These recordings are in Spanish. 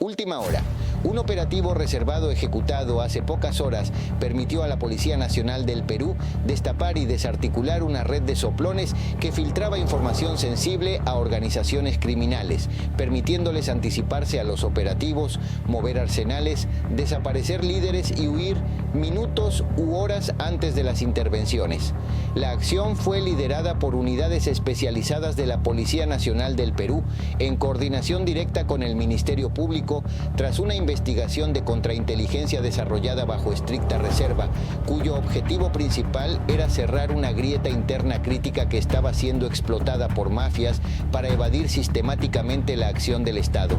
Última hora. Un operativo reservado ejecutado hace pocas horas permitió a la Policía Nacional del Perú destapar y desarticular una red de soplones que filtraba información sensible a organizaciones criminales, permitiéndoles anticiparse a los operativos, mover arsenales, desaparecer líderes y huir minutos u horas antes de las intervenciones. La acción fue liderada por unidades especializadas de la Policía Nacional del Perú en coordinación directa con el Ministerio Público tras una investigación de contrainteligencia desarrollada bajo estricta reserva, cuyo objetivo principal era cerrar una grieta interna crítica que estaba siendo explotada por mafias para evadir sistemáticamente la acción del Estado.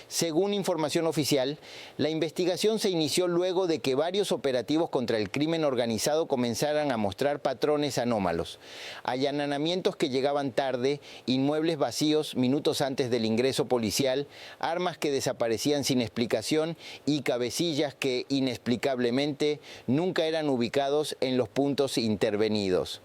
Según información oficial, la investigación se inició luego de que varios operativos contra el crimen organizado comenzaran a mostrar patrones anómalos. Allanamientos que llegaban tarde, inmuebles vacíos minutos antes del ingreso policial, armas que desaparecían sin explicación y cabecillas que, inexplicablemente, nunca eran ubicados en los puntos intervenidos.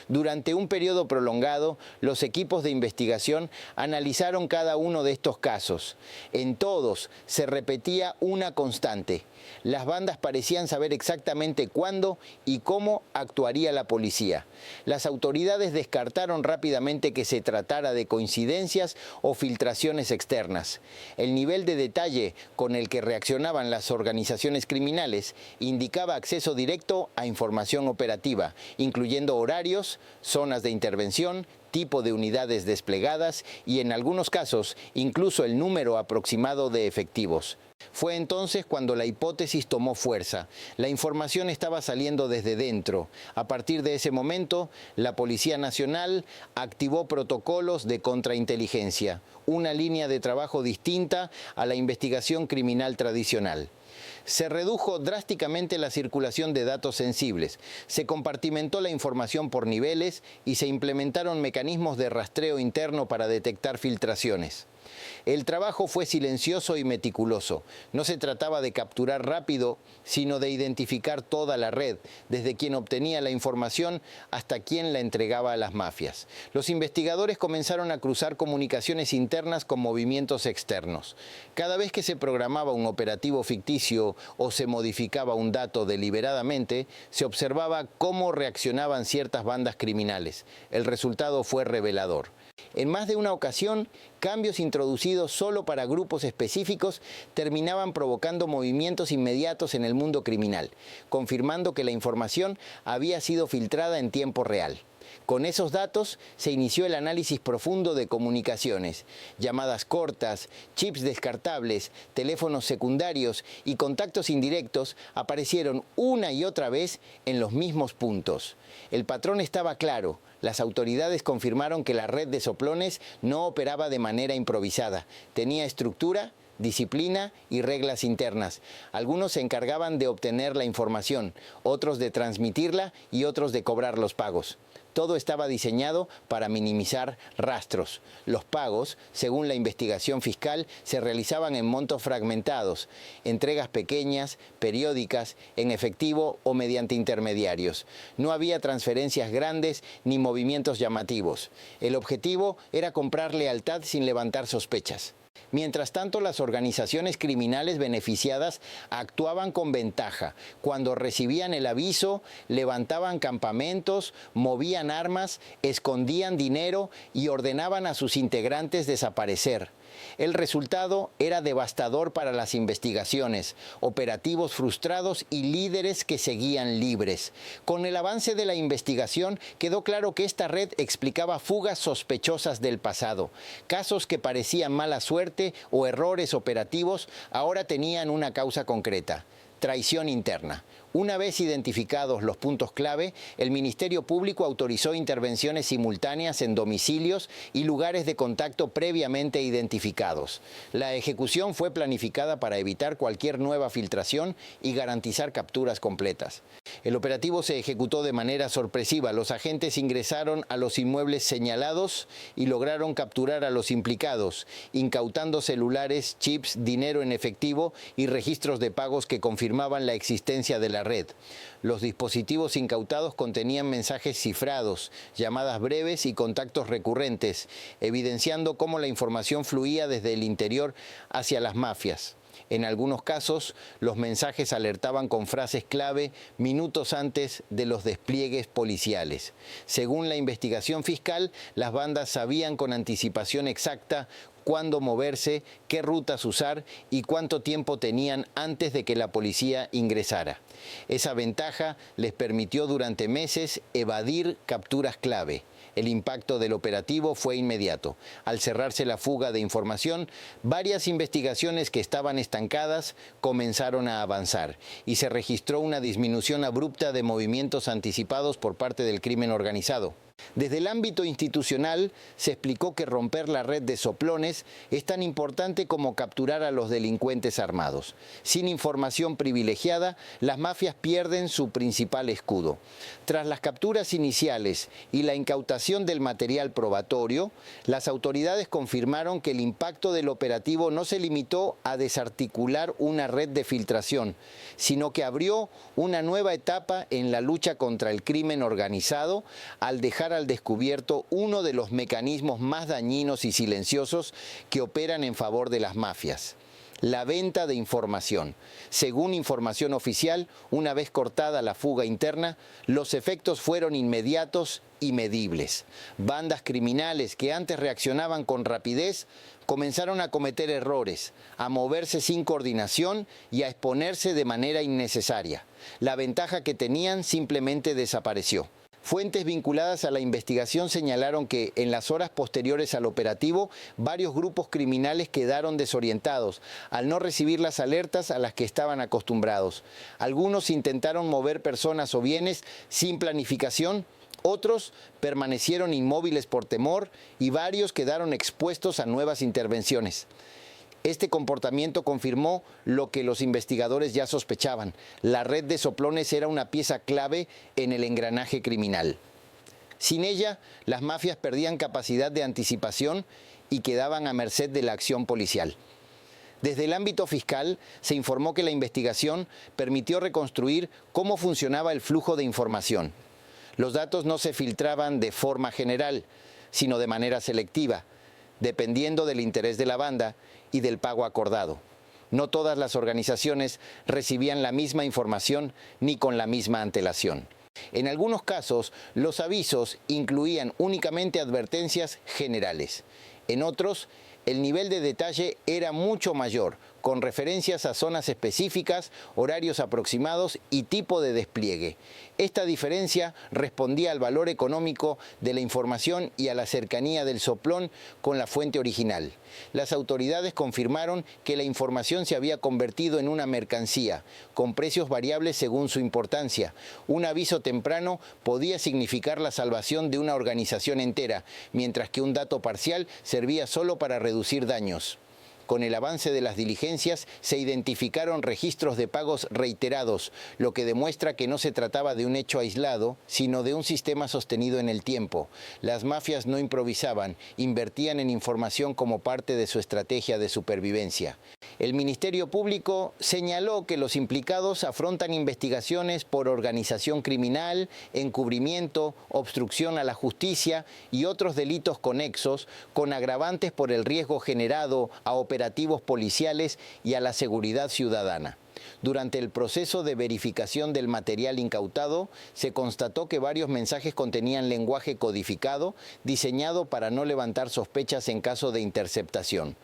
Durante un periodo prolongado, los equipos de investigación analizaron cada uno de estos casos. En todos se repetía una constante. Las bandas parecían saber exactamente cuándo y cómo actuaría la policía. Las autoridades descartaron rápidamente que se tratara de coincidencias o filtraciones externas. El nivel de detalle con el que reaccionaban las organizaciones criminales indicaba acceso directo a información operativa, incluyendo horarios, zonas de intervención, tipo de unidades desplegadas y, en algunos casos, incluso el número aproximado de efectivos. Fue entonces cuando la hipótesis tomó fuerza. La información estaba saliendo desde dentro. A partir de ese momento, la Policía Nacional activó protocolos de contrainteligencia, una línea de trabajo distinta a la investigación criminal tradicional. Se redujo drásticamente la circulación de datos sensibles, se compartimentó la información por niveles y se implementaron mecanismos de rastreo interno para detectar filtraciones. El trabajo fue silencioso y meticuloso. No se trataba de capturar rápido, sino de identificar toda la red, desde quien obtenía la información hasta quien la entregaba a las mafias. Los investigadores comenzaron a cruzar comunicaciones internas con movimientos externos. Cada vez que se programaba un operativo ficticio o se modificaba un dato deliberadamente, se observaba cómo reaccionaban ciertas bandas criminales. El resultado fue revelador. En más de una ocasión, cambios introducidos solo para grupos específicos terminaban provocando movimientos inmediatos en el mundo criminal, confirmando que la información había sido filtrada en tiempo real. Con esos datos se inició el análisis profundo de comunicaciones, llamadas cortas, chips descartables, teléfonos secundarios y contactos indirectos aparecieron una y otra vez en los mismos puntos. El patrón estaba claro. Las autoridades confirmaron que la red de soplones no operaba de manera improvisada. Tenía estructura, disciplina y reglas internas. Algunos se encargaban de obtener la información, otros de transmitirla y otros de cobrar los pagos. Todo estaba diseñado para minimizar rastros. Los pagos, según la investigación fiscal, se realizaban en montos fragmentados, entregas pequeñas, periódicas, en efectivo o mediante intermediarios. No había transferencias grandes ni movimientos llamativos. El objetivo era comprar lealtad sin levantar sospechas. Mientras tanto, las organizaciones criminales beneficiadas actuaban con ventaja. Cuando recibían el aviso, levantaban campamentos, movían armas, escondían dinero y ordenaban a sus integrantes desaparecer. El resultado era devastador para las investigaciones, operativos frustrados y líderes que seguían libres. Con el avance de la investigación quedó claro que esta red explicaba fugas sospechosas del pasado. Casos que parecían mala suerte o errores operativos ahora tenían una causa concreta: traición interna. Una vez identificados los puntos clave, el Ministerio Público autorizó intervenciones simultáneas en domicilios y lugares de contacto previamente identificados. La ejecución fue planificada para evitar cualquier nueva filtración y garantizar capturas completas. El operativo se ejecutó de manera sorpresiva. Los agentes ingresaron a los inmuebles señalados y lograron capturar a los implicados, incautando celulares, chips, dinero en efectivo y registros de pagos que confirmaban la existencia de la red. Los dispositivos incautados contenían mensajes cifrados, llamadas breves y contactos recurrentes, evidenciando cómo la información fluía desde el interior hacia las mafias. En algunos casos, los mensajes alertaban con frases clave minutos antes de los despliegues policiales. Según la investigación fiscal, las bandas sabían con anticipación exacta cuándo moverse, qué rutas usar y cuánto tiempo tenían antes de que la policía ingresara. Esa ventaja les permitió durante meses evadir capturas clave. El impacto del operativo fue inmediato. Al cerrarse la fuga de información, varias investigaciones que estaban estancadas comenzaron a avanzar y se registró una disminución abrupta de movimientos anticipados por parte del crimen organizado. Desde el ámbito institucional se explicó que romper la red de soplones es tan importante como capturar a los delincuentes armados. Sin información privilegiada, las mafias pierden su principal escudo. Tras las capturas iniciales y la incautación del material probatorio, las autoridades confirmaron que el impacto del operativo no se limitó a desarticular una red de filtración, sino que abrió una nueva etapa en la lucha contra el crimen organizado al dejar al descubierto uno de los mecanismos más dañinos y silenciosos que operan en favor de las mafias: la venta de información. Según información oficial, una vez cortada la fuga interna, los efectos fueron inmediatos y medibles. Bandas criminales que antes reaccionaban con rapidez comenzaron a cometer errores, a moverse sin coordinación y a exponerse de manera innecesaria. La ventaja que tenían simplemente desapareció. Fuentes vinculadas a la investigación señalaron que en las horas posteriores al operativo, varios grupos criminales quedaron desorientados al no recibir las alertas a las que estaban acostumbrados. Algunos intentaron mover personas o bienes sin planificación, otros permanecieron inmóviles por temor y varios quedaron expuestos a nuevas intervenciones. Este comportamiento confirmó lo que los investigadores ya sospechaban: la red de soplones era una pieza clave en el engranaje criminal. Sin ella, las mafias perdían capacidad de anticipación y quedaban a merced de la acción policial. Desde el ámbito fiscal, se informó que la investigación permitió reconstruir cómo funcionaba el flujo de información. Los datos no se filtraban de forma general, sino de manera selectiva, dependiendo del interés de la banda y del pago acordado. No todas las organizaciones recibían la misma información ni con la misma antelación. En algunos casos, los avisos incluían únicamente advertencias generales. En otros, el nivel de detalle era mucho mayor, con referencias a zonas específicas, horarios aproximados y tipo de despliegue. Esta diferencia respondía al valor económico de la información y a la cercanía del soplón con la fuente original. Las autoridades confirmaron que la información se había convertido en una mercancía, con precios variables según su importancia. Un aviso temprano podía significar la salvación de una organización entera, mientras que un dato parcial servía solo para reducir daños. Con el avance de las diligencias, se identificaron registros de pagos reiterados, lo que demuestra que no se trataba de un hecho aislado, sino de un sistema sostenido en el tiempo. Las mafias no improvisaban, invertían en información como parte de su estrategia de supervivencia. El Ministerio Público señaló que los implicados afrontan investigaciones por organización criminal, encubrimiento, obstrucción a la justicia y otros delitos conexos, con agravantes por el riesgo generado a operativos policiales y a la seguridad ciudadana. Durante el proceso de verificación del material incautado, se constató que varios mensajes contenían lenguaje codificado, diseñado para no levantar sospechas en caso de interceptación.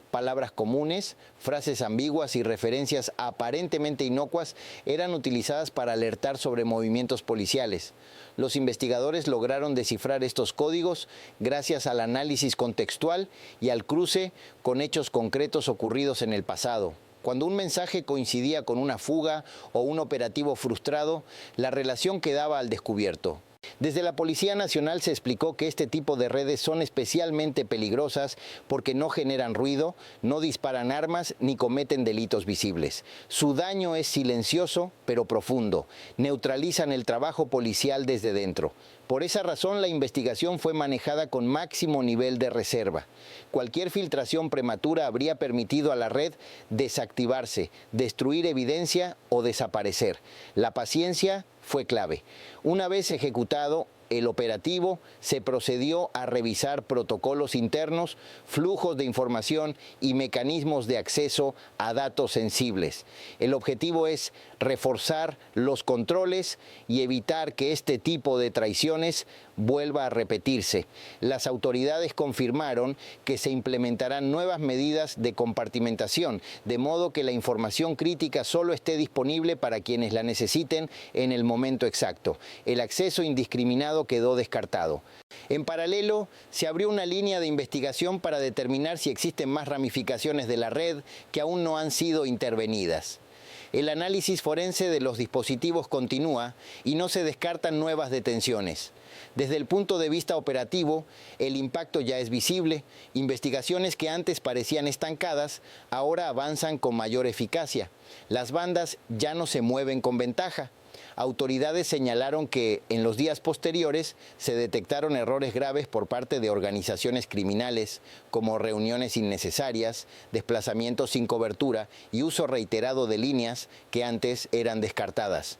Palabras comunes, frases ambiguas y referencias aparentemente inocuas eran utilizadas para alertar sobre movimientos policiales. Los investigadores lograron descifrar estos códigos gracias al análisis contextual y al cruce con hechos concretos ocurridos en el pasado. Cuando un mensaje coincidía con una fuga o un operativo frustrado, la relación quedaba al descubierto. Desde la Policía Nacional se explicó que este tipo de redes son especialmente peligrosas porque no generan ruido, no disparan armas ni cometen delitos visibles. Su daño es silencioso pero profundo. Neutralizan el trabajo policial desde dentro. Por esa razón, la investigación fue manejada con máximo nivel de reserva. Cualquier filtración prematura habría permitido a la red desactivarse, destruir evidencia o desaparecer. La paciencia fue clave. Una vez ejecutado el operativo, se procedió a revisar protocolos internos, flujos de información y mecanismos de acceso a datos sensibles. El objetivo es reforzar los controles y evitar que este tipo de traiciones vuelva a repetirse. Las autoridades confirmaron que se implementarán nuevas medidas de compartimentación, de modo que la información crítica solo esté disponible para quienes la necesiten en el momento exacto. El acceso indiscriminado quedó descartado. En paralelo, se abrió una línea de investigación para determinar si existen más ramificaciones de la red que aún no han sido intervenidas. El análisis forense de los dispositivos continúa y no se descartan nuevas detenciones. Desde el punto de vista operativo, el impacto ya es visible. Investigaciones que antes parecían estancadas, ahora avanzan con mayor eficacia. Las bandas ya no se mueven con ventaja. Autoridades señalaron que en los días posteriores se detectaron errores graves por parte de organizaciones criminales, como reuniones innecesarias, desplazamientos sin cobertura y uso reiterado de líneas que antes eran descartadas.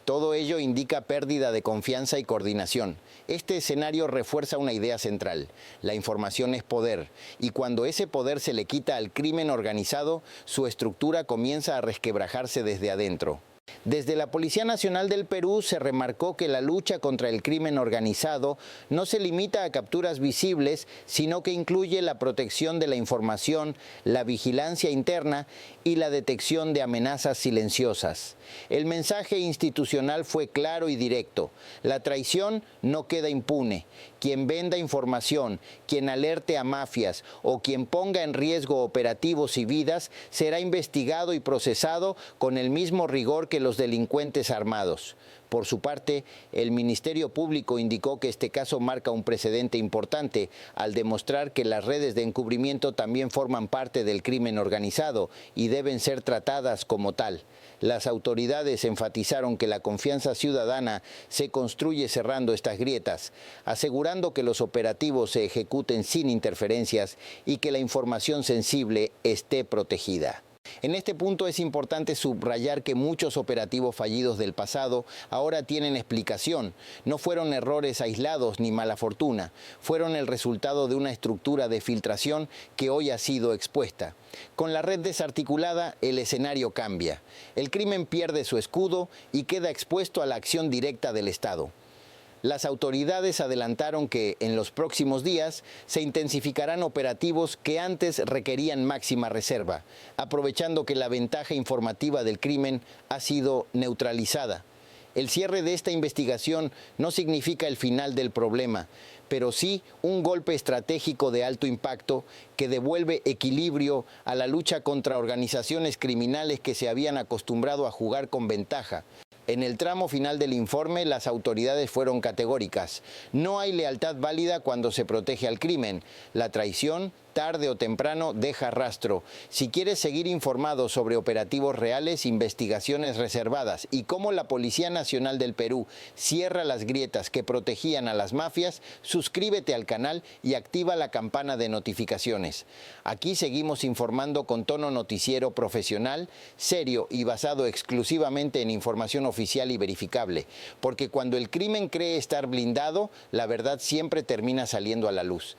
Todo ello indica pérdida de confianza y coordinación. Este escenario refuerza una idea central: la información es poder, y cuando ese poder se le quita al crimen organizado, su estructura comienza a resquebrajarse desde adentro. Desde la Policía Nacional del Perú se remarcó que la lucha contra el crimen organizado no se limita a capturas visibles, sino que incluye la protección de la información, la vigilancia interna y la detección de amenazas silenciosas. El mensaje institucional fue claro y directo: la traición no queda impune. Quien venda información, quien alerte a mafias o quien ponga en riesgo operativos y vidas será investigado y procesado con el mismo rigor que los delincuentes armados. Por su parte, el Ministerio Público indicó que este caso marca un precedente importante al demostrar que las redes de encubrimiento también forman parte del crimen organizado y deben ser tratadas como tal. Las autoridades enfatizaron que la confianza ciudadana se construye cerrando estas grietas, asegurando que los operativos se ejecuten sin interferencias y que la información sensible esté protegida. En este punto es importante subrayar que muchos operativos fallidos del pasado ahora tienen explicación. No fueron errores aislados ni mala fortuna, fueron el resultado de una estructura de filtración que hoy ha sido expuesta. Con la red desarticulada, el escenario cambia. El crimen pierde su escudo y queda expuesto a la acción directa del Estado. Las autoridades adelantaron que en los próximos días se intensificarán operativos que antes requerían máxima reserva, aprovechando que la ventaja informativa del crimen ha sido neutralizada. El cierre de esta investigación no significa el final del problema, pero sí un golpe estratégico de alto impacto que devuelve equilibrio a la lucha contra organizaciones criminales que se habían acostumbrado a jugar con ventaja. En el tramo final del informe, las autoridades fueron categóricas. No hay lealtad válida cuando se protege al crimen. La traición, tarde o temprano, deja rastro. Si quieres seguir informado sobre operativos reales, investigaciones reservadas y cómo la Policía Nacional del Perú cierra las grietas que protegían a las mafias, suscríbete al canal y activa la campana de notificaciones. Aquí seguimos informando con tono noticiero profesional, serio y basado exclusivamente en información oficial y verificable, porque cuando el crimen cree estar blindado, la verdad siempre termina saliendo a la luz.